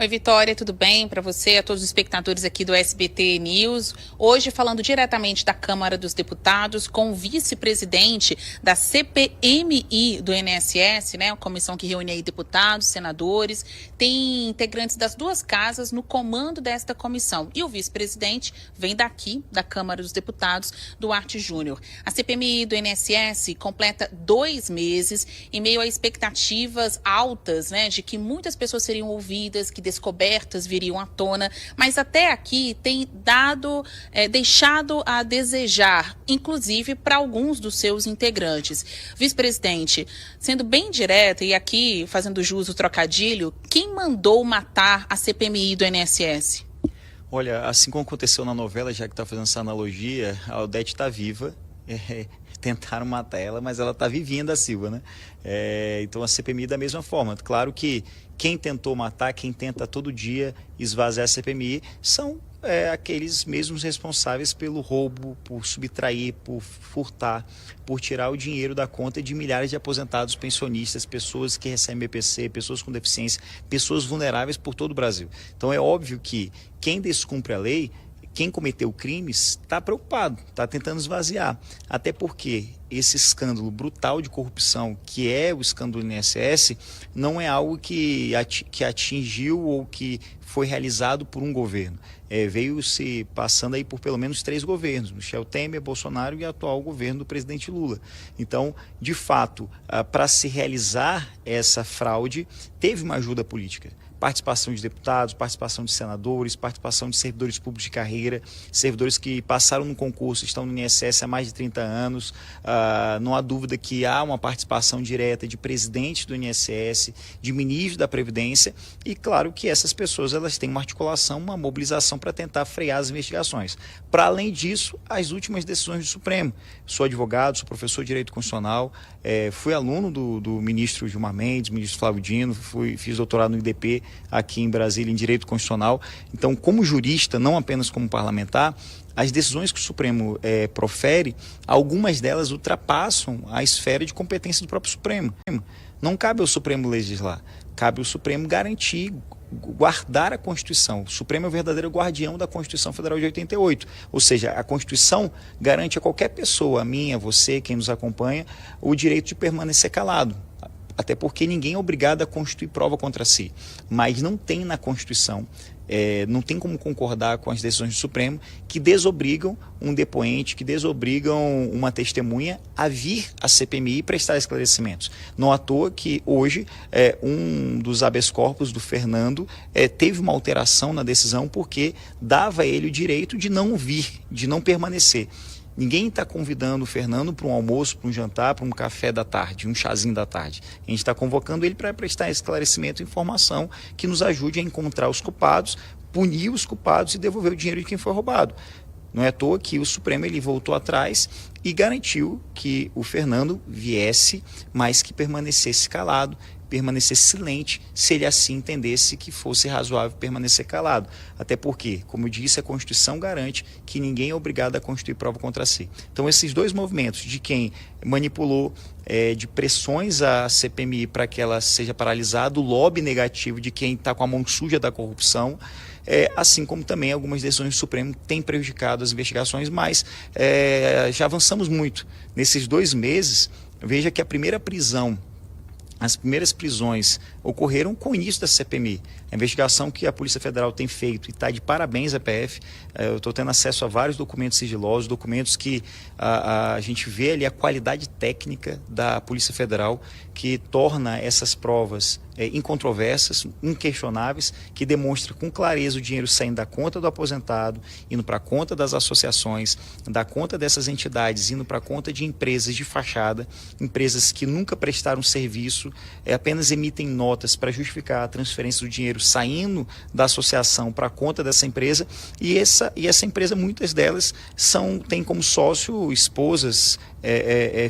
Oi, Vitória, tudo bem para você, a todos os espectadores aqui do SBT News? Hoje falando diretamente da Câmara dos Deputados com o vice-presidente da CPMI do INSS, né, a comissão que reúne aí deputados, senadores, tem integrantes das duas casas no comando desta comissão. E o vice-presidente vem daqui, da Câmara dos Deputados, Duarte Júnior. A CPMI do INSS completa 2 meses em meio a expectativas altas, né, de que muitas pessoas seriam ouvidas, que descobertas viriam à tona, mas até aqui tem deixado a desejar, inclusive para alguns dos seus integrantes. Vice-presidente, sendo bem direta e aqui fazendo jus ao trocadilho, quem mandou matar a CPMI do INSS? Olha, assim como aconteceu na novela, já que está fazendo essa analogia, a Odete está viva. Tentaram matar ela, mas ela está vivinha da Silva, né? Então a CPMI da mesma forma. Claro que quem tentou matar, quem tenta todo dia esvaziar a CPMI, são aqueles mesmos responsáveis pelo roubo, por subtrair, por furtar, por tirar o dinheiro da conta de milhares de aposentados, pensionistas, pessoas que recebem BPC, pessoas com deficiência, pessoas vulneráveis por todo o Brasil. Então é óbvio que quem descumpre a lei, quem cometeu crimes está preocupado, está tentando esvaziar. Até porque esse escândalo brutal de corrupção, que é o escândalo do INSS, não é algo que atingiu ou que foi realizado por um governo. Veio se passando aí por pelo menos 3 governos, Michel Temer, Bolsonaro e o atual governo do presidente Lula. Então, de fato, para se realizar essa fraude, teve uma ajuda política. Participação de deputados, participação de senadores, participação de servidores públicos de carreira, servidores que passaram no concurso, estão no INSS há mais de 30 anos. Não há dúvida que há uma participação direta de presidente do INSS, de ministro da Previdência, e claro que essas pessoas elas têm uma articulação, uma mobilização para tentar frear as investigações. Para além disso, as últimas decisões do Supremo. Sou advogado, sou professor de Direito Constitucional, fui aluno do ministro Gilmar Mendes, ministro Flávio Dino, fiz doutorado no IDP, aqui em Brasília, em Direito Constitucional. Então, como jurista, não apenas como parlamentar, as decisões que o Supremo profere, algumas delas ultrapassam a esfera de competência do próprio Supremo. Não cabe ao Supremo legislar, cabe ao Supremo garantir, guardar a Constituição. O Supremo é o verdadeiro guardião da Constituição Federal de 88. Ou seja, a Constituição garante a qualquer pessoa, a mim, a você, quem nos acompanha, o direito de permanecer calado. Até porque ninguém é obrigado a constituir prova contra si. Mas não tem na Constituição, não tem como concordar com as decisões do Supremo que desobrigam um depoente, que desobrigam uma testemunha a vir à CPMI e prestar esclarecimentos. Não à toa que hoje um dos habeas corpus do Fernando teve uma alteração na decisão porque dava a ele o direito de não vir, de não permanecer. Ninguém está convidando o Fernando para um almoço, para um jantar, para um café da tarde, um chazinho da tarde. A gente está convocando ele para prestar esclarecimento e informação que nos ajude a encontrar os culpados, punir os culpados e devolver o dinheiro de quem foi roubado. Não é à toa que o Supremo ele voltou atrás e garantiu que o Fernando viesse, mas que permanecesse calado, permanecesse silente, se ele assim entendesse que fosse razoável permanecer calado. Até porque, como eu disse, a Constituição garante que ninguém é obrigado a constituir prova contra si. Então, esses dois movimentos de quem manipulou, de pressões à CPMI para que ela seja paralisada, o lobby negativo de quem está com a mão suja da corrupção, assim como também algumas decisões do Supremo têm prejudicado as investigações, mas já avançamos muito. Nesses 2 meses, veja que as primeiras prisões ocorreram com o início da CPMI. A investigação que a Polícia Federal tem feito, e está de parabéns a PF, eu estou tendo acesso a vários documentos sigilosos, documentos que a gente vê ali a qualidade técnica da Polícia Federal, que torna essas provas incontroversas, inquestionáveis, que demonstra com clareza o dinheiro saindo da conta do aposentado, indo para a conta das associações, da conta dessas entidades, indo para a conta de empresas de fachada, empresas que nunca prestaram serviço, apenas emitem notas para justificar a transferência do dinheiro saindo da associação para a conta dessa empresa, e essa empresa, muitas delas têm como sócio esposas,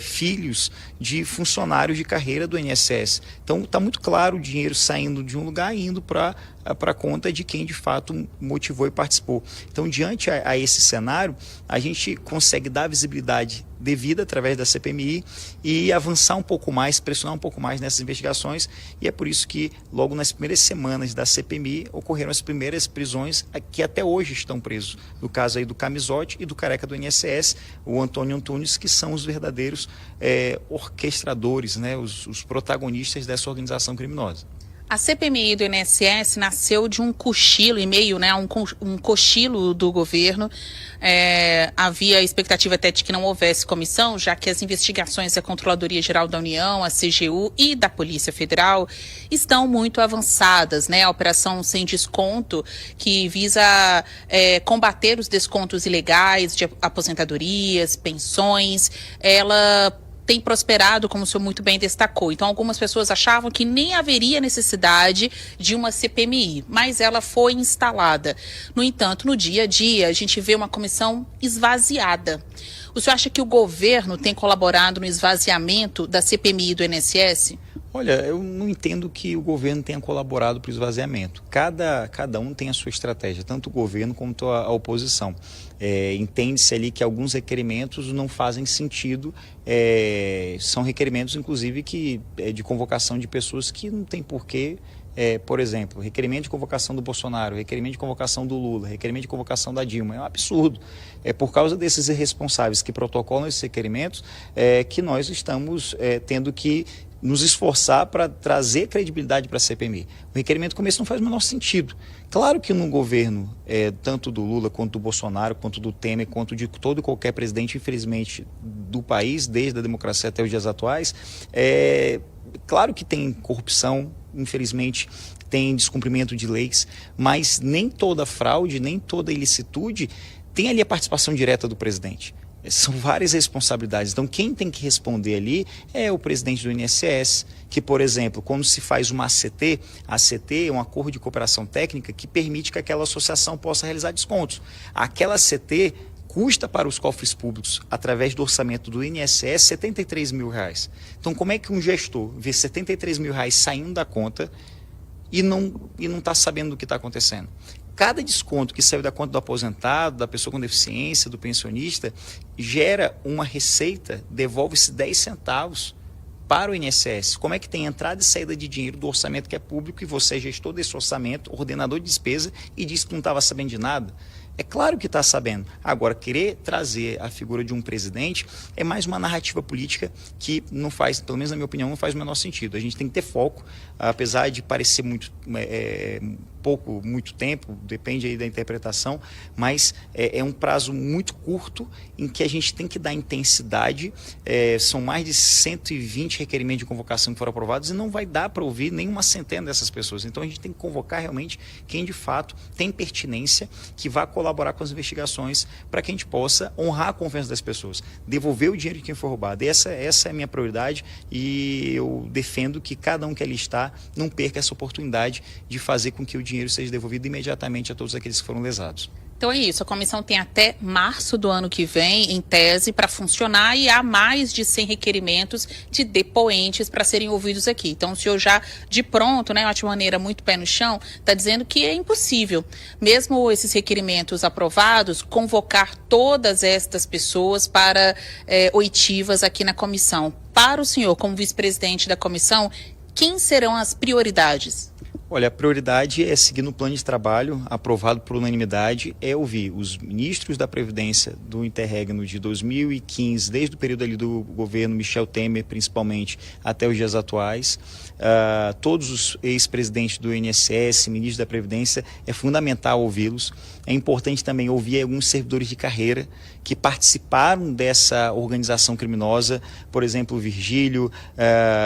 filhos de funcionários de carreira do INSS. Então está muito claro o dinheiro saindo de um lugar e indo para a conta de quem de fato motivou e participou. Então, diante a esse cenário, a gente consegue dar visibilidade devida através da CPMI e avançar um pouco mais, pressionar um pouco mais nessas investigações, e é por isso que logo nas primeiras semanas da CPMI ocorreram as primeiras prisões que até hoje estão presos, no caso aí do Camisote e do careca do INSS, o Antônio Antunes, que são os verdadeiros orquestradores, né, os protagonistas dessa organização criminosa. A CPMI do INSS nasceu de um cochilo e meio, né, um cochilo do governo. Havia expectativa até de que não houvesse comissão, já que as investigações da Controladoria Geral da União, a CGU e da Polícia Federal estão muito avançadas, né? A Operação Sem Desconto, que visa combater os descontos ilegais de aposentadorias, pensões, ela tem prosperado, como o senhor muito bem destacou. Então, algumas pessoas achavam que nem haveria necessidade de uma CPMI, mas ela foi instalada. No entanto, no dia a dia, a gente vê uma comissão esvaziada. O senhor acha que o governo tem colaborado no esvaziamento da CPMI do INSS? Olha, eu não entendo que o governo tenha colaborado para o esvaziamento. Cada um tem a sua estratégia, tanto o governo quanto a oposição. Entende-se ali que alguns requerimentos não fazem sentido, são requerimentos, inclusive, de convocação de pessoas que não tem porquê. Por exemplo, requerimento de convocação do Bolsonaro, requerimento de convocação do Lula, requerimento de convocação da Dilma. É um absurdo. É por causa desses irresponsáveis que protocolam esses requerimentos que nós estamos tendo que nos esforçar para trazer credibilidade para a CPMI. O requerimento começo não faz o menor sentido. Claro que no governo, tanto do Lula, quanto do Bolsonaro, quanto do Temer, quanto de todo e qualquer presidente, infelizmente, do país, desde a democracia até os dias atuais, claro que tem corrupção, infelizmente, tem descumprimento de leis, mas nem toda fraude, nem toda ilicitude tem ali a participação direta do presidente. São várias responsabilidades. Então, quem tem que responder ali é o presidente do INSS, que, por exemplo, quando se faz uma ACT, a ACT é um acordo de cooperação técnica que permite que aquela associação possa realizar descontos. Aquela ACT custa para os cofres públicos, através do orçamento do INSS, R$73 mil. Então, como é que um gestor vê R$73 mil saindo da conta e não está sabendo do que está acontecendo? Cada desconto que saiu da conta do aposentado, da pessoa com deficiência, do pensionista, gera uma receita, devolve-se 10 centavos para o INSS. Como é que tem entrada e saída de dinheiro do orçamento que é público e você é gestor desse orçamento, ordenador de despesa, e disse que não estava sabendo de nada? É claro que está sabendo. Agora, querer trazer a figura de um presidente é mais uma narrativa política que não faz, pelo menos na minha opinião, não faz o menor sentido. A gente tem que ter foco, apesar de parecer muito tempo, depende aí da interpretação, mas é um prazo muito curto em que a gente tem que dar intensidade. São mais de 120 requerimentos de convocação que foram aprovados e não vai dar para ouvir nenhuma centena dessas pessoas. Então a gente tem que convocar realmente quem de fato tem pertinência, que vá colaborar com as investigações para que a gente possa honrar a confiança das pessoas, devolver o dinheiro de quem foi roubado. Essa é a minha prioridade e eu defendo que cada um que ali está não perca essa oportunidade de fazer com que o dinheiro seja devolvido imediatamente a todos aqueles que foram lesados. Então é isso, a comissão tem até março do ano que vem, em tese, para funcionar, e há mais de 100 requerimentos de depoentes para serem ouvidos aqui. Então o senhor já, de pronto, né, de maneira muito pé no chão, está dizendo que é impossível, mesmo esses requerimentos aprovados, convocar todas estas pessoas para oitivas aqui na comissão. Para o senhor, como vice-presidente da comissão, quem serão as prioridades? Olha, a prioridade é seguir no plano de trabalho aprovado por unanimidade, é ouvir os ministros da Previdência do interregno de 2015, desde o período ali do governo Michel Temer, principalmente, até os dias atuais. Todos os ex-presidentes do INSS, ministros da Previdência, é fundamental ouvi-los. É importante também ouvir alguns servidores de carreira que participaram dessa organização criminosa, por exemplo, o Virgílio,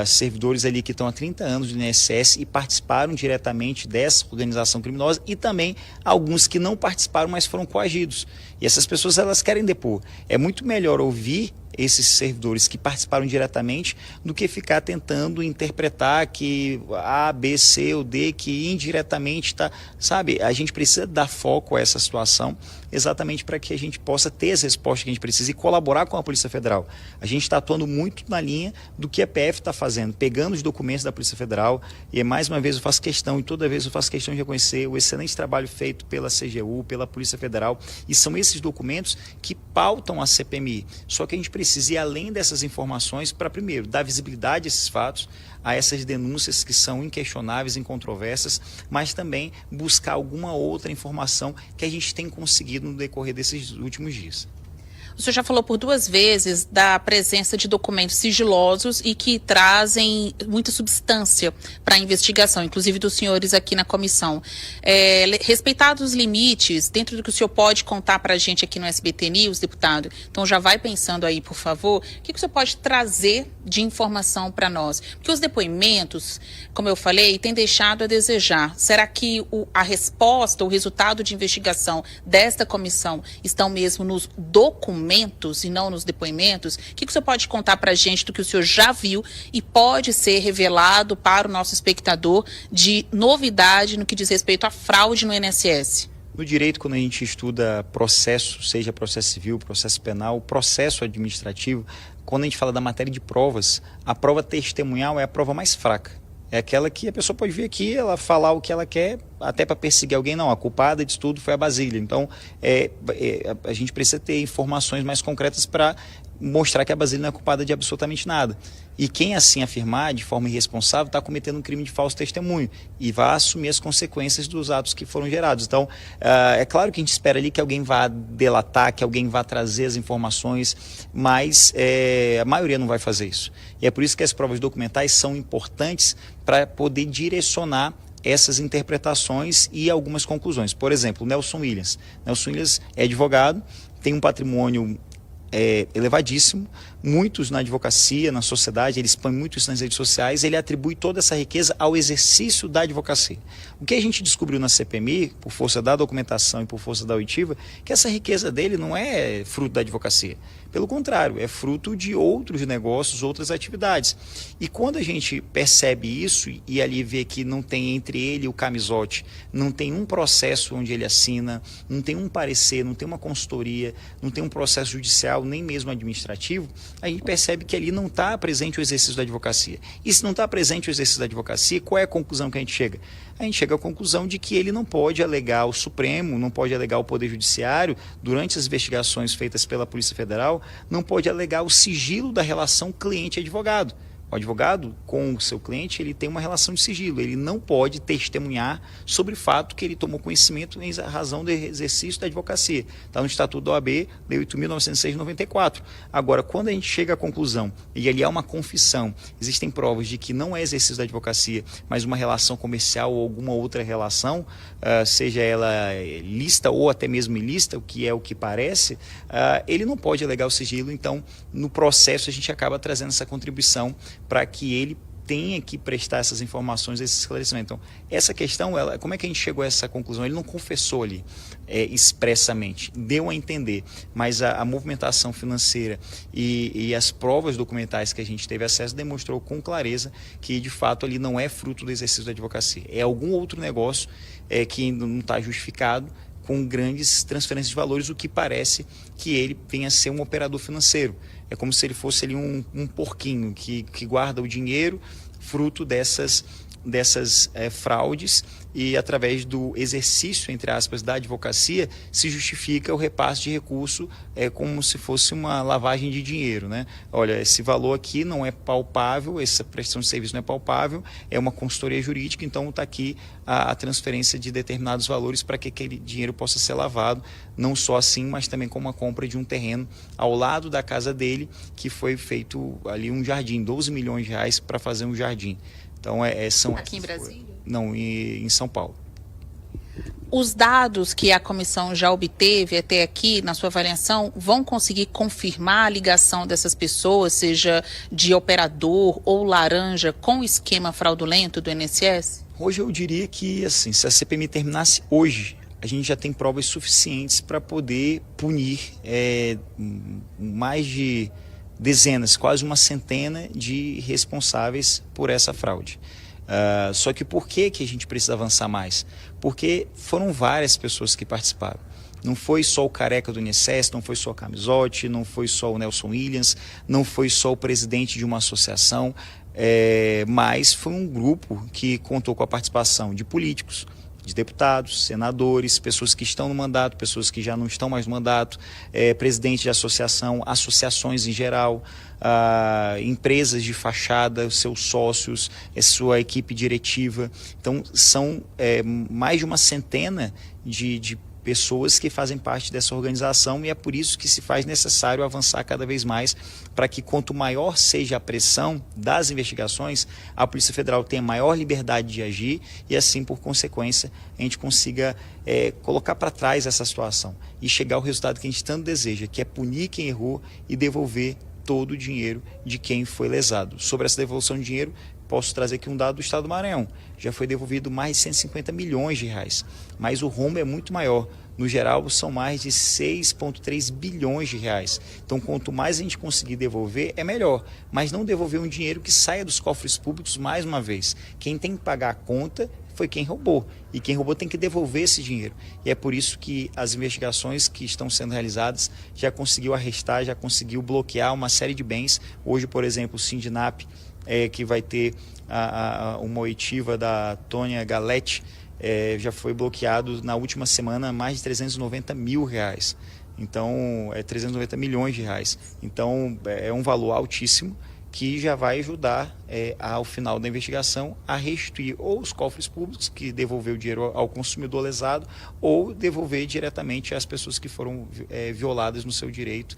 servidores ali que estão há 30 anos do INSS e participaram diretamente dessa organização criminosa, e também alguns que não participaram, mas foram coagidos. E essas pessoas, elas querem depor. É muito melhor ouvir esses servidores que participaram diretamente do que ficar tentando interpretar que A, B, C ou D, que indiretamente está, sabe? A gente precisa dar foco a essa situação. exatamente para que a gente possa ter as respostas que a gente precisa e colaborar com a Polícia Federal. A gente está atuando muito na linha do que a PF está fazendo, pegando os documentos da Polícia Federal, e mais uma vez eu faço questão, e toda vez eu faço questão de reconhecer o excelente trabalho feito pela CGU, pela Polícia Federal, e são esses documentos que pautam a CPMI. Só que a gente precisa ir além dessas informações para, primeiro, dar visibilidade a esses fatos, a essas denúncias que são inquestionáveis, incontroversas, mas também buscar alguma outra informação que a gente tem conseguido no decorrer desses últimos dias. O senhor já falou por 2 vezes da presença de documentos sigilosos e que trazem muita substância para a investigação, inclusive dos senhores aqui na comissão. Respeitados os limites, dentro do que o senhor pode contar para a gente aqui no SBT News, deputado, então já vai pensando aí, por favor, o que o senhor pode trazer de informação para nós? Porque os depoimentos, como eu falei, têm deixado a desejar. Será que a resposta, o resultado de investigação desta comissão estão mesmo nos documentos e não nos depoimentos? O que o senhor pode contar para a gente do que o senhor já viu e pode ser revelado para o nosso espectador de novidade no que diz respeito à fraude no INSS? No direito, quando a gente estuda processo, seja processo civil, processo penal, processo administrativo, quando a gente fala da matéria de provas, a prova testemunhal é a prova mais fraca. É aquela que a pessoa pode vir aqui, ela falar o que ela quer, até para perseguir alguém. Não, a culpada disso tudo foi a Basília. Então, a gente precisa ter informações mais concretas para mostrar que a Basília não é culpada de absolutamente nada. E quem assim afirmar de forma irresponsável está cometendo um crime de falso testemunho e vai assumir as consequências dos atos que foram gerados. Então, é claro que a gente espera ali que alguém vá delatar, que alguém vá trazer as informações, mas a maioria não vai fazer isso. E é por isso que as provas documentais são importantes para poder direcionar essas interpretações e algumas conclusões. Por exemplo, Nelson Williams. Nelson Williams é advogado, tem um patrimônio elevadíssimo, muitos na advocacia, na sociedade, ele expõe muito isso nas redes sociais, ele atribui toda essa riqueza ao exercício da advocacia. O que a gente descobriu na CPMI, por força da documentação e por força da oitiva, que essa riqueza dele não é fruto da advocacia. Pelo contrário, é fruto de outros negócios, outras atividades. E quando a gente percebe isso e ali vê que não tem entre ele e o Camisotti, não tem um processo onde ele assina, não tem um parecer, não tem uma consultoria, não tem um processo judicial, nem mesmo administrativo, a gente percebe que ali não está presente o exercício da advocacia. E se não está presente o exercício da advocacia, qual é a conclusão que a gente chega? A gente chega à conclusão de que ele não pode alegar o Supremo, não pode alegar o Poder Judiciário, durante as investigações feitas pela Polícia Federal, não pode alegar o sigilo da relação cliente-advogado. O advogado, com o seu cliente, ele tem uma relação de sigilo, ele não pode testemunhar sobre o fato que ele tomou conhecimento em razão do exercício da advocacia. Está no Estatuto da OAB, Lei 8.906 de 94. Agora, quando a gente chega à conclusão, e ali há uma confissão, existem provas de que não é exercício da advocacia, mas uma relação comercial ou alguma outra relação, seja ela lícita ou até mesmo ilícita, o que é o que parece, ele não pode alegar o sigilo. Então, no processo, a gente acaba trazendo essa contribuição para que ele tenha que prestar essas informações, esse esclarecimento. Então, essa questão, como é que a gente chegou a essa conclusão? Ele não confessou ali expressamente, deu a entender, mas a movimentação financeira e as provas documentais que a gente teve acesso demonstrou com clareza que, de fato, ali não é fruto do exercício da advocacia. É algum outro negócio que não está justificado, com grandes transferências de valores, o que parece que ele venha a ser um operador financeiro. É como se ele fosse ali um porquinho que guarda o dinheiro fruto dessas fraudes, e através do exercício, entre aspas, da advocacia, se justifica o repasse de recurso como se fosse uma lavagem de dinheiro, né? Olha, esse valor aqui não é palpável, essa prestação de serviço não é palpável, é uma consultoria jurídica, então está aqui a transferência de determinados valores para que aquele dinheiro possa ser lavado, não só assim, mas também com uma compra de um terreno ao lado da casa dele, que foi feito ali um jardim, 12 milhões de reais para fazer um jardim. Então, são aqui em Brasília? Não, em São Paulo. Os dados que a comissão já obteve até aqui, na sua avaliação, vão conseguir confirmar a ligação dessas pessoas, seja de operador ou laranja, com o esquema fraudulento do INSS? Hoje eu diria que, assim, se a CPMI terminasse hoje, a gente já tem provas suficientes para poder punir mais de dezenas, quase uma centena de responsáveis por essa fraude. Só que por que a gente precisa avançar mais? Porque foram várias pessoas que participaram. Não foi só o Careca do INSS, não foi só o Camisotti, não foi só o Nelson Williams, não foi só o presidente de uma associação, mas foi um grupo que contou com a participação de políticos, de deputados, senadores, pessoas que estão no mandato, pessoas que já não estão mais no mandato, presidente de associação, associações em geral, empresas de fachada, seus sócios, sua equipe diretiva. Então, são mais de uma centena de pessoas que fazem parte dessa organização, e é por isso que se faz necessário avançar cada vez mais para que, quanto maior seja a pressão das investigações, a Polícia Federal tenha maior liberdade de agir e, assim, por consequência, a gente consiga colocar para trás essa situação e chegar ao resultado que a gente tanto deseja, que é punir quem errou e devolver todo o dinheiro de quem foi lesado. Sobre essa devolução de dinheiro, posso trazer aqui um dado do Estado do Maranhão. Já foi devolvido mais de 150 milhões de reais, mas o rombo é muito maior. No geral, são mais de 6,3 bilhões de reais. Então, quanto mais a gente conseguir devolver, é melhor. Mas não devolver um dinheiro que saia dos cofres públicos mais uma vez. Quem tem que pagar a conta foi quem roubou. E quem roubou tem que devolver esse dinheiro. E é por isso que as investigações que estão sendo realizadas já conseguiu arrestar, já conseguiu bloquear uma série de bens. Hoje, por exemplo, o Sindinap, que vai ter uma oitiva da Tônia Galete, já foi bloqueado na última semana mais de 390 mil reais. Então, 390 milhões de reais. Então, é um valor altíssimo que já vai ajudar, ao final da investigação, a restituir ou os cofres públicos, que devolveu o dinheiro ao consumidor lesado, ou devolver diretamente às pessoas que foram violadas no seu direito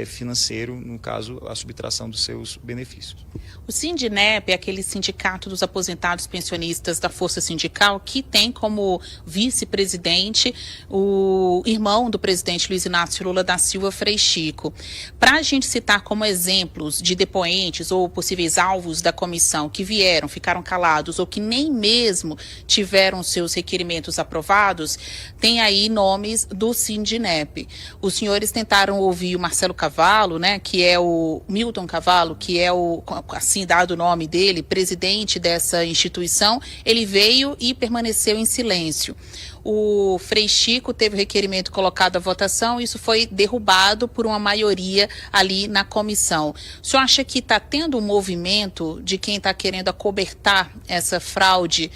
financeiro, no caso, a subtração dos seus benefícios. O Sindinep é aquele sindicato dos aposentados pensionistas da Força Sindical que tem como vice-presidente o irmão do presidente Luiz Inácio Lula da Silva, Frei Chico. Para a gente citar como exemplos de depoentes ou possíveis alvos da comissão que vieram, ficaram calados ou que nem mesmo tiveram seus requerimentos aprovados, tem aí nomes do Sindinep. Os senhores tentaram ouvir o Marcelo Cavallo, né, que é o Milton Cavallo, que é o, assim dado o nome dele, presidente dessa instituição. Ele veio e permaneceu em silêncio. O Frei Chico teve o requerimento colocado à votação, isso foi derrubado por uma maioria ali na comissão. O senhor acha que está tendo um movimento de quem está querendo acobertar essa fraude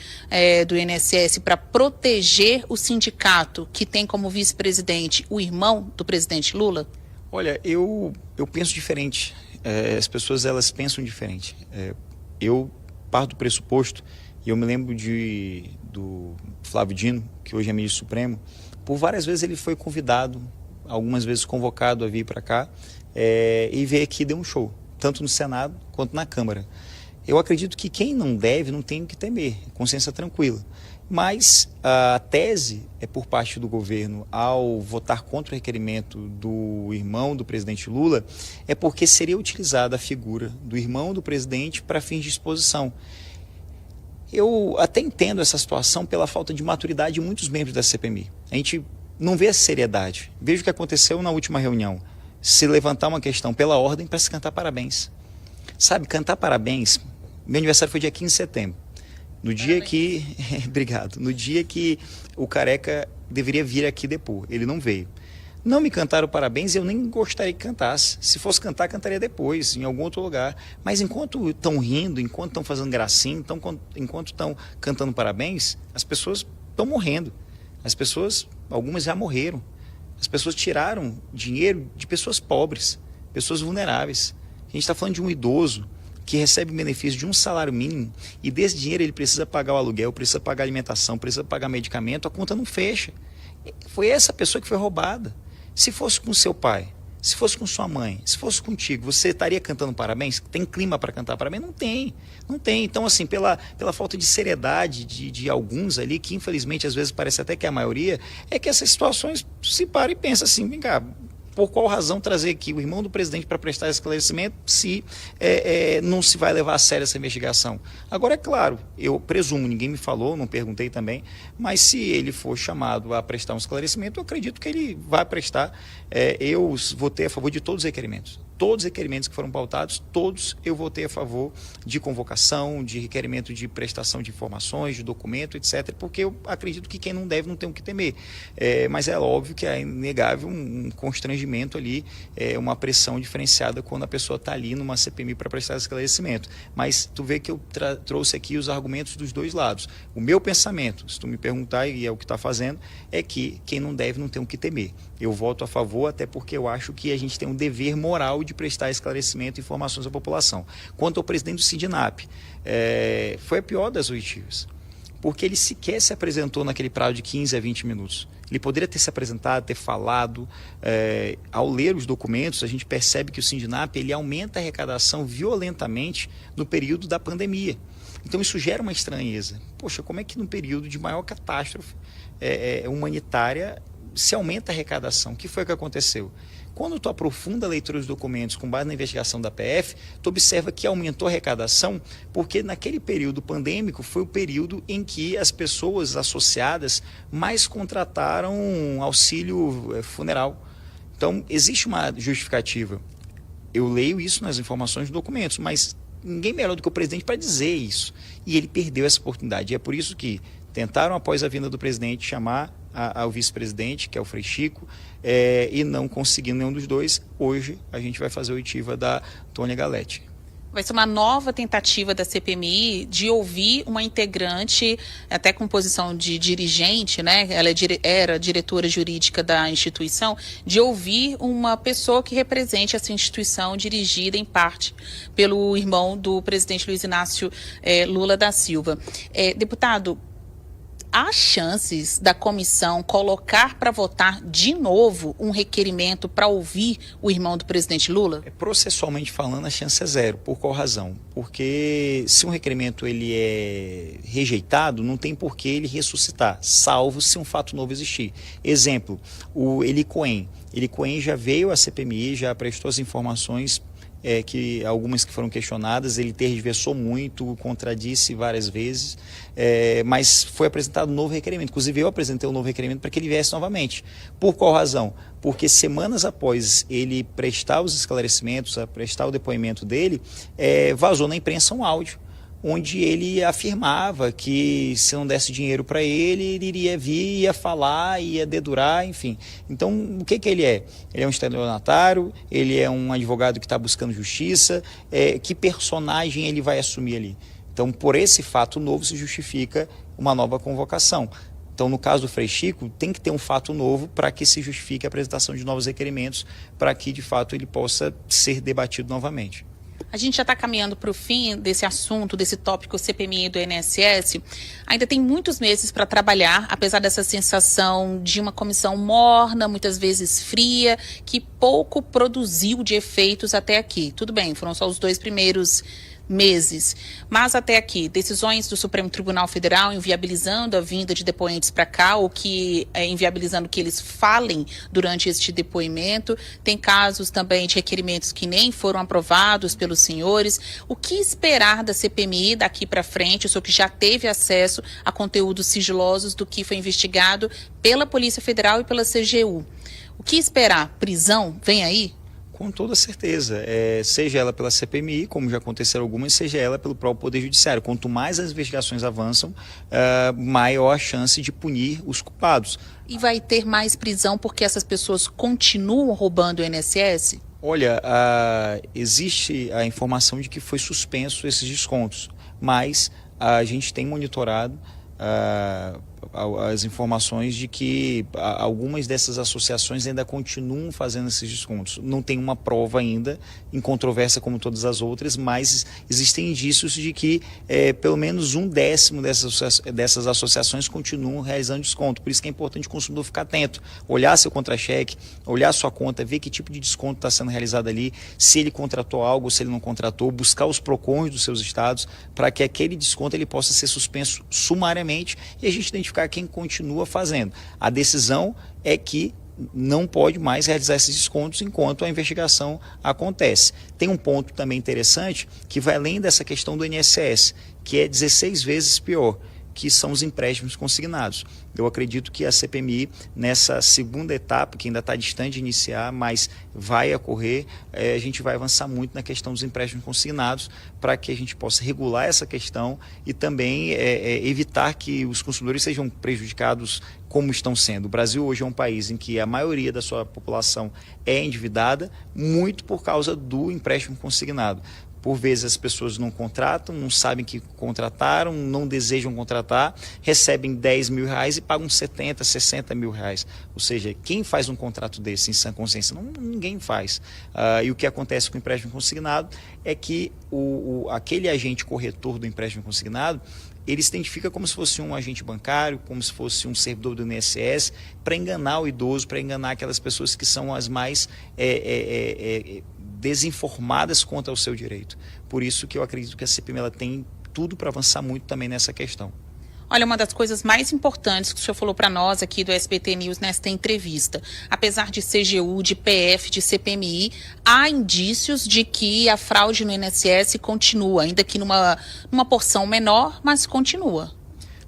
do INSS para proteger o sindicato, que tem como vice-presidente o irmão do presidente Lula? Olha, eu penso diferente. As pessoas, elas pensam diferente. Eu parto do pressuposto, e eu me lembro do Flávio Dino, que hoje é ministro supremo, por várias vezes ele foi convidado, algumas vezes convocado a vir para cá, e veio aqui e deu um show, tanto no Senado quanto na Câmara. Eu acredito que quem não deve não tem o que temer, consciência tranquila. Mas a tese por parte do governo, ao votar contra o requerimento do irmão do presidente Lula, é porque seria utilizada a figura do irmão do presidente para fins de exposição. Eu até entendo essa situação pela falta de maturidade de muitos membros da CPMI. A gente não vê a seriedade. Veja o que aconteceu na última reunião. Se levantar uma questão pela ordem para se cantar parabéns. Sabe, cantar parabéns, meu aniversário foi dia 15 de setembro. No dia que... Obrigado. No dia que o Careca deveria vir aqui depor. Ele não veio. Não me cantaram parabéns e eu nem gostaria que cantasse. Se fosse cantar, cantaria depois, em algum outro lugar. Mas enquanto estão rindo, enquanto estão fazendo gracinha, enquanto estão cantando parabéns, as pessoas estão morrendo. As pessoas, algumas já morreram. As pessoas tiraram dinheiro de pessoas pobres, pessoas vulneráveis. A gente está falando de um idoso que recebe benefício de um salário mínimo e desse dinheiro ele precisa pagar o aluguel, precisa pagar alimentação, precisa pagar medicamento, a conta não fecha. Foi essa pessoa que foi roubada. Se fosse com seu pai, se fosse com sua mãe, se fosse contigo, você estaria cantando parabéns? Tem clima para cantar parabéns? Não tem, não tem. Então, assim, pela falta de seriedade de alguns ali, que infelizmente às vezes parece até que é a maioria, é que essas situações se param e pensam assim, vem cá, por qual razão trazer aqui o irmão do presidente para prestar esclarecimento se não se vai levar a sério essa investigação? Agora, é claro, eu presumo, ninguém me falou, não perguntei também, mas se ele for chamado a prestar um esclarecimento, eu acredito que ele vai prestar. Eu votei a favor de todos os requerimentos. todos os requerimentos que foram pautados, todos eu votei a favor de convocação, de requerimento de prestação de informações, de documento, etc., porque eu acredito que quem não deve não tem o que temer. Mas é óbvio que é inegável um constrangimento ali, uma pressão diferenciada quando a pessoa está ali numa CPMI para prestar esclarecimento. Mas tu vê que eu trouxe aqui os argumentos dos dois lados. O meu pensamento, se tu me perguntar, e é o que está fazendo, é que quem não deve não tem o que temer. Eu voto a favor, até porque eu acho que a gente tem um dever moral de prestar esclarecimento e informações à população. Quanto ao presidente do Sindinap, foi a pior das oitivas, porque ele sequer se apresentou naquele prazo de 15 a 20 minutos. Ele poderia ter se apresentado, ter falado. Ao ler os documentos, a gente percebe que o Sindinap ele aumenta a arrecadação violentamente no período da pandemia. Então isso gera uma estranheza. Poxa, como é que no período de maior catástrofe humanitária se aumenta a arrecadação? O que foi que aconteceu? Quando tu aprofunda a leitura dos documentos com base na investigação da PF, tu observa que aumentou a arrecadação porque naquele período pandêmico foi o período em que as pessoas associadas mais contrataram auxílio funeral. Então, existe uma justificativa. Eu leio isso nas informações dos documentos, mas ninguém melhor do que o presidente para dizer isso. E ele perdeu essa oportunidade. E é por isso que tentaram, após a vinda do presidente, chamar ao vice-presidente, que é o Frei Chico, e não conseguindo nenhum dos dois. Hoje a gente vai fazer a oitiva da Tônia Galetti. Vai ser uma nova tentativa da CPMI de ouvir uma integrante, até com posição de dirigente, né? Ela era diretora jurídica da instituição, de ouvir uma pessoa que represente essa instituição dirigida em parte pelo irmão do presidente Luiz Inácio Lula da Silva. Deputado, há chances da comissão colocar para votar de novo um requerimento para ouvir o irmão do presidente Lula? Processualmente falando, a chance é zero. Por qual razão? Porque se um requerimento ele é rejeitado, não tem por que ele ressuscitar, salvo se um fato novo existir. Exemplo, o Eli Cohen. Eli Cohen já veio à CPMI, já prestou as informações, que algumas que foram questionadas, ele tergiversou muito, contradisse várias vezes, mas foi apresentado um novo requerimento. Inclusive eu apresentei um novo requerimento para que ele viesse novamente. Por qual razão? Porque semanas após ele prestar os esclarecimentos, prestar o depoimento dele, vazou na imprensa um áudio, onde ele afirmava que se não desse dinheiro para ele iria vir, ia falar, ia dedurar, enfim. Então, o que ele é? Ele é um estelionatário, ele é um advogado que está buscando justiça, que personagem ele vai assumir ali? Então, por esse fato novo se justifica uma nova convocação. Então, no caso do Frei Chico, tem que ter um fato novo para que se justifique a apresentação de novos requerimentos, para que, de fato, ele possa ser debatido novamente. A gente já está caminhando para o fim desse assunto, desse tópico CPMI do INSS. Ainda tem muitos meses para trabalhar, apesar dessa sensação de uma comissão morna, muitas vezes fria, que pouco produziu de efeitos até aqui. Tudo bem, foram só os 2 primeiros meses. Mas até aqui, decisões do Supremo Tribunal Federal inviabilizando a vinda de depoentes para cá, ou que inviabilizando que eles falem durante este depoimento. Tem casos também de requerimentos que nem foram aprovados pelos senhores. O que esperar da CPMI daqui para frente, o senhor que já teve acesso a conteúdos sigilosos do que foi investigado pela Polícia Federal e pela CGU? O que esperar? Prisão? Vem aí? Com toda certeza, seja ela pela CPMI, como já aconteceram algumas, seja ela pelo próprio Poder Judiciário. Quanto mais as investigações avançam, maior a chance de punir os culpados. E vai ter mais prisão porque essas pessoas continuam roubando o INSS? Olha, existe a informação de que foi suspenso esses descontos, mas a gente tem monitorado as informações de que algumas dessas associações ainda continuam fazendo esses descontos. Não tem uma prova ainda em controvérsia como todas as outras, mas existem indícios de que pelo menos 1/10 dessas associações continuam realizando desconto. Por isso que é importante o consumidor ficar atento, olhar seu contra-cheque, olhar sua conta, ver que tipo de desconto está sendo realizado ali, se ele contratou algo, se ele não contratou, buscar os PROCONs dos seus estados para que aquele desconto ele possa ser suspenso sumariamente e a gente identificar quem continua fazendo. A decisão é que não pode mais realizar esses descontos enquanto a investigação acontece. Tem um ponto também interessante que vai além dessa questão do INSS, que é 16 vezes pior. que são os empréstimos consignados. Eu acredito que a CPMI, nessa segunda etapa, que ainda está distante de iniciar, mas vai ocorrer, a gente vai avançar muito na questão dos empréstimos consignados, para que a gente possa regular essa questão e também evitar que os consumidores sejam prejudicados como estão sendo. O Brasil hoje é um país em que a maioria da sua população é endividada, muito por causa do empréstimo consignado. Por vezes as pessoas não contratam, não sabem que contrataram, não desejam contratar, recebem 10 mil reais e pagam 70, 60 mil reais. Ou seja, quem faz um contrato desse em sã consciência? Ninguém faz. E o que acontece com o empréstimo consignado é que aquele agente corretor do empréstimo consignado, ele se identifica como se fosse um agente bancário, como se fosse um servidor do INSS, para enganar o idoso, para enganar aquelas pessoas que são as mais desinformadas quanto ao seu direito. Por isso que eu acredito que a CPMI ela tem tudo para avançar muito também nessa questão. Olha, uma das coisas mais importantes que o senhor falou para nós aqui do SBT News nesta entrevista, apesar de CGU, de PF, de CPMI, há indícios de que a fraude no INSS continua, ainda que numa porção menor, mas continua.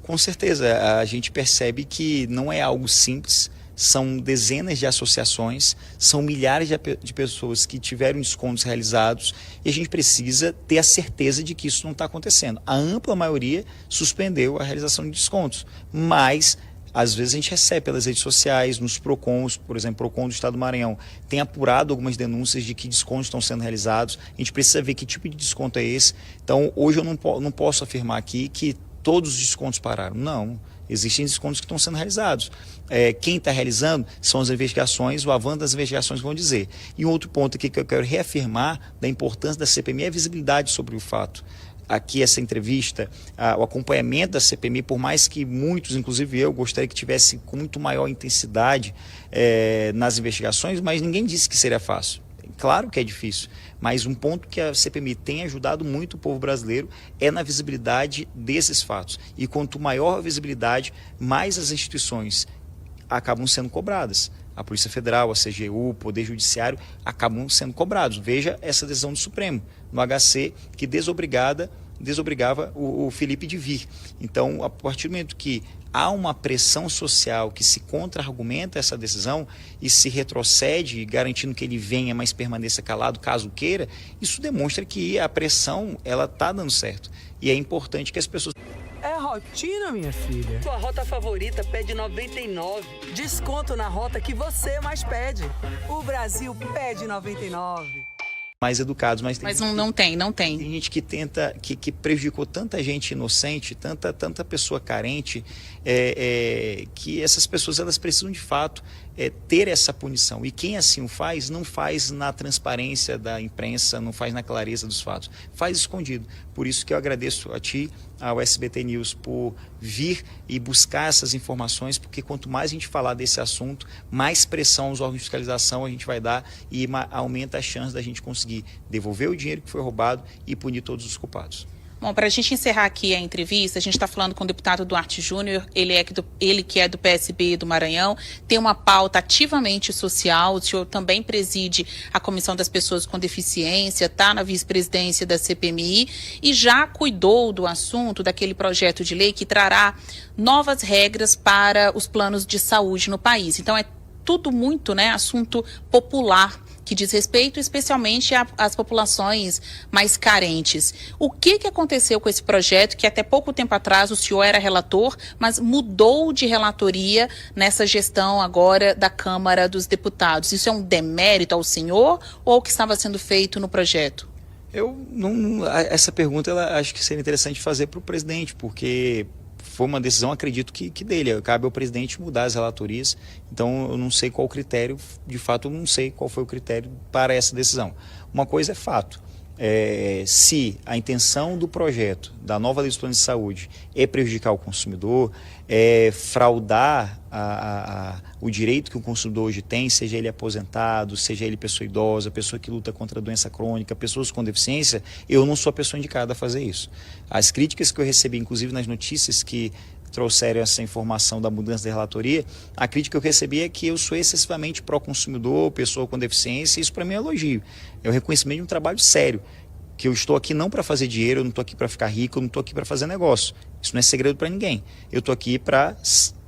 Com certeza, a gente percebe que não é algo simples. São dezenas de associações, são milhares de pessoas que tiveram descontos realizados e a gente precisa ter a certeza de que isso não está acontecendo. A ampla maioria suspendeu a realização de descontos, mas às vezes a gente recebe pelas redes sociais, nos PROCONs, por exemplo, o PROCON do Estado do Maranhão tem apurado algumas denúncias de que descontos estão sendo realizados, a gente precisa ver que tipo de desconto é esse. Então hoje eu não posso afirmar aqui que todos os descontos pararam, não. Existem descontos que estão sendo realizados. Quem está realizando são as investigações, o avanço das investigações vão dizer. E um outro ponto aqui que eu quero reafirmar da importância da CPMI é a visibilidade sobre o fato. Aqui essa entrevista, o acompanhamento da CPMI, por mais que muitos, inclusive eu, gostaria que tivesse com muito maior intensidade nas investigações, mas ninguém disse que seria fácil. Claro que é difícil, mas um ponto que a CPMI tem ajudado muito o povo brasileiro é na visibilidade desses fatos. E quanto maior a visibilidade, mais as instituições acabam sendo cobradas. A Polícia Federal, a CGU, o Poder Judiciário acabam sendo cobrados. Veja essa decisão do Supremo, no HC, que desobrigava o Felipe de vir. Então, a partir do momento que há uma pressão social que se contra-argumenta essa decisão e se retrocede, garantindo que ele venha, mas permaneça calado caso queira, isso demonstra que a pressão ela está dando certo. E é importante que as pessoas... É rotina, minha filha. Sua rota favorita pede 99. Desconto na rota que você mais pede. O Brasil pede 99. mais educados, mas não tem. Tem gente que tenta, que prejudicou tanta gente inocente, tanta pessoa carente, que essas pessoas elas precisam de fato ter essa punição. E quem assim o faz, não faz na transparência da imprensa, não faz na clareza dos fatos, faz escondido. Por isso que eu agradeço a ti, ao SBT News, por vir e buscar essas informações, porque quanto mais a gente falar desse assunto, mais pressão aos órgãos de fiscalização a gente vai dar e aumenta a chance da gente conseguir devolver o dinheiro que foi roubado e punir todos os culpados. Bom, para a gente encerrar aqui a entrevista, a gente está falando com o deputado Duarte Júnior, ele que é do PSB do Maranhão, tem uma pauta ativamente social, o senhor também preside a Comissão das Pessoas com Deficiência, está na vice-presidência da CPMI e já cuidou do assunto daquele projeto de lei que trará novas regras para os planos de saúde no país. Então é tudo muito, assunto popular, que diz respeito especialmente às populações mais carentes. O que aconteceu com esse projeto, que até pouco tempo atrás o senhor era relator, mas mudou de relatoria nessa gestão agora da Câmara dos Deputados? Isso é um demérito ao senhor ou ao que estava sendo feito no projeto? Essa pergunta acho que seria interessante fazer para o presidente, porque foi uma decisão, acredito que dele. Cabe ao presidente mudar as relatorias. Então, eu não sei qual o critério, de fato, eu não sei qual foi o critério para essa decisão. Uma coisa é fato. Se a intenção do projeto, da nova lei dos planos de saúde, é prejudicar o consumidor, fraudar o direito que o consumidor hoje tem, seja ele aposentado, seja ele pessoa idosa, pessoa que luta contra a doença crônica, pessoas com deficiência, eu não sou a pessoa indicada a fazer isso. As críticas que eu recebi, inclusive nas notícias que trouxeram essa informação da mudança da relatoria, a crítica que eu recebi é que eu sou excessivamente pró-consumidor, pessoa com deficiência, e isso para mim é um elogio. É o reconhecimento de um trabalho sério. Que eu estou aqui não para fazer dinheiro, eu não estou aqui para ficar rico, eu não estou aqui para fazer negócio. Isso não é segredo para ninguém. Eu estou aqui para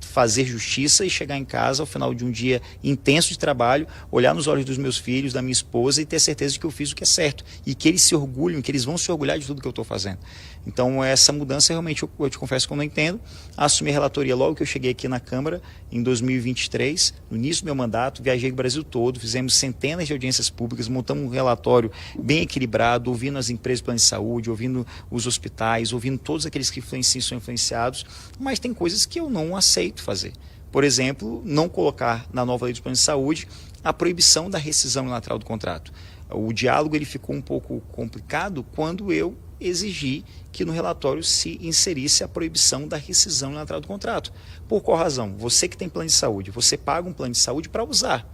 fazer justiça e chegar em casa ao final de um dia intenso de trabalho, olhar nos olhos dos meus filhos, da minha esposa e ter certeza de que eu fiz o que é certo. E que eles se orgulham, que eles vão se orgulhar de tudo que eu estou fazendo. Então essa mudança realmente eu te confesso que eu não entendo. Assumi a relatoria logo que eu cheguei aqui na Câmara, em 2023, no início do meu mandato, viajei o Brasil todo, fizemos centenas de audiências públicas, montamos um relatório bem equilibrado, ouvindo as empresas de plano de saúde, ouvindo os hospitais, ouvindo todos aqueles que são influenciados, mas tem coisas que eu não aceito fazer. Por exemplo, não colocar na nova lei de plano de saúde a proibição da rescisão unilateral do contrato. O diálogo ele ficou um pouco complicado quando eu exigi que no relatório se inserisse a proibição da rescisão unilateral do contrato. Por qual razão? Você que tem plano de saúde, você paga um plano de saúde para usar,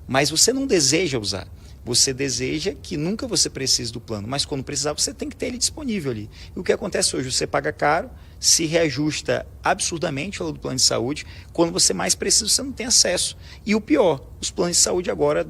mas você não deseja usar. Você deseja que nunca você precise do plano, mas quando precisar você tem que ter ele disponível ali. E o que acontece hoje? Você paga caro, se reajusta absurdamente ao do plano de saúde, quando você mais precisa você não tem acesso. E o pior, os planos de saúde agora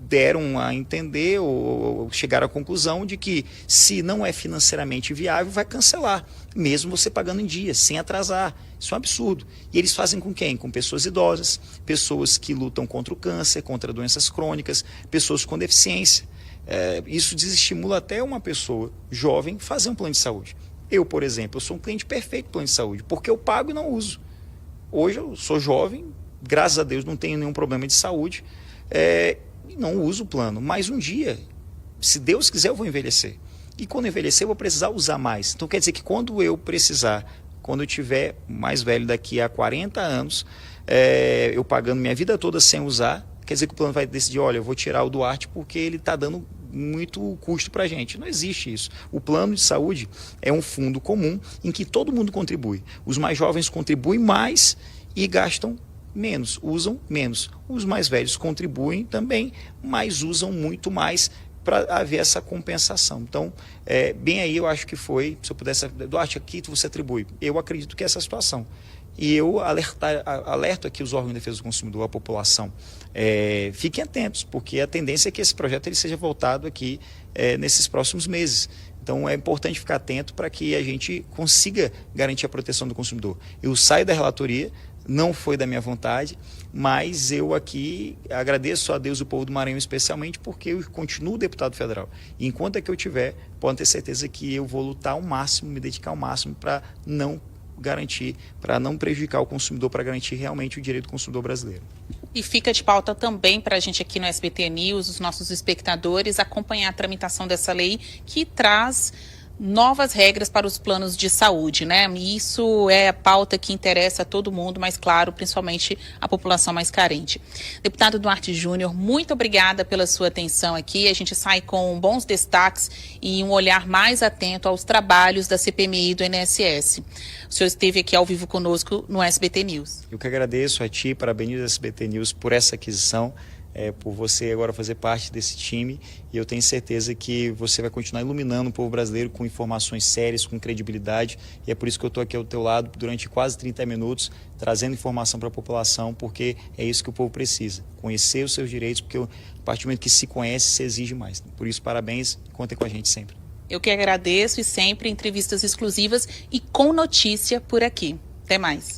deram a entender ou chegaram à conclusão de que se não é financeiramente viável, vai cancelar, mesmo você pagando em dia, sem atrasar. Isso é um absurdo. E eles fazem com quem? Com pessoas idosas, pessoas que lutam contra o câncer, contra doenças crônicas, pessoas com deficiência. Isso desestimula até uma pessoa jovem fazer um plano de saúde. Eu, por exemplo, eu sou um cliente perfeito do plano de saúde, porque eu pago e não uso. Hoje eu sou jovem, graças a Deus não tenho nenhum problema de saúde, e não uso o plano, mas um dia, se Deus quiser, eu vou envelhecer. E quando eu envelhecer, eu vou precisar usar mais. Então quer dizer que quando eu precisar, quando eu tiver mais velho daqui a 40 anos, eu pagando minha vida toda sem usar, quer dizer que o plano vai decidir, olha, eu vou tirar o Duarte porque ele está dando muito custo para a gente. Não existe isso. O plano de saúde é um fundo comum em que todo mundo contribui. Os mais jovens contribuem mais e gastam menos, usam menos. Os mais velhos contribuem também, mas usam muito mais para haver essa compensação. Então, bem aí eu acho que foi, se eu pudesse, Duarte, aqui você atribui. Eu acredito que é essa situação. E eu alerto aqui os órgãos de defesa do consumidor, a população, fiquem atentos, porque a tendência é que esse projeto ele seja voltado aqui nesses próximos meses. Então é importante ficar atento para que a gente consiga garantir a proteção do consumidor. Eu saio da relatoria, não foi da minha vontade, mas eu aqui agradeço a Deus e o povo do Maranhão especialmente porque eu continuo deputado federal. E enquanto é que eu tiver, podem ter certeza que eu vou lutar ao máximo, me dedicar ao máximo para não garantir, para não prejudicar o consumidor, para garantir realmente o direito do consumidor brasileiro. E fica de pauta também para a gente aqui no SBT News, os nossos espectadores, acompanhar a tramitação dessa lei que traz novas regras para os planos de saúde, né? E isso é a pauta que interessa a todo mundo, mas claro, principalmente a população mais carente. Deputado Duarte Júnior, muito obrigada pela sua atenção aqui. A gente sai com bons destaques e um olhar mais atento aos trabalhos da CPMI e do INSS. O senhor esteve aqui ao vivo conosco no SBT News. Eu que agradeço a ti, parabenizo a SBT News por essa aquisição, por você agora fazer parte desse time, e eu tenho certeza que você vai continuar iluminando o povo brasileiro com informações sérias, com credibilidade, e é por isso que eu estou aqui ao teu lado durante quase 30 minutos, trazendo informação para a população, porque é isso que o povo precisa, conhecer os seus direitos, porque a partir do momento que se conhece, se exige mais. Por isso, parabéns, contem com a gente sempre. Eu que agradeço e sempre entrevistas exclusivas e com notícia por aqui. Até mais.